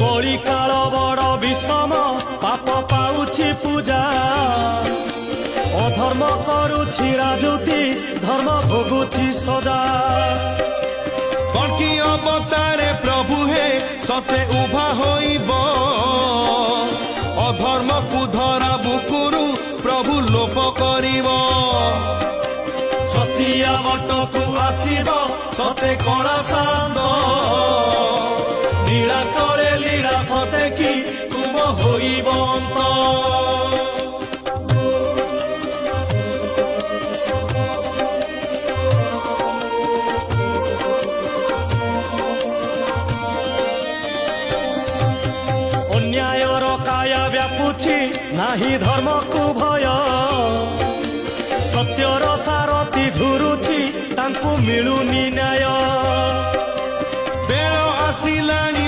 कली काल बड़ विषम पाप पाउछि पूजा अधर्म करुछि राजुति धर्म भोगुछि सजा कणकी अवतारे प्रभु हे सते उभा होइब अधर्म को धरा बुकुरु प्रभु लोप करिब छतिया बटकू आसिब सते कणा सांद लीला चले लीला सते कि तुम होइब अंत अन्यायर काया व्यापुछि नाही धर्म को भय सत्यर सारथी झुरुछि तांकु मिलुनी न्याय बेळ आसिलाणी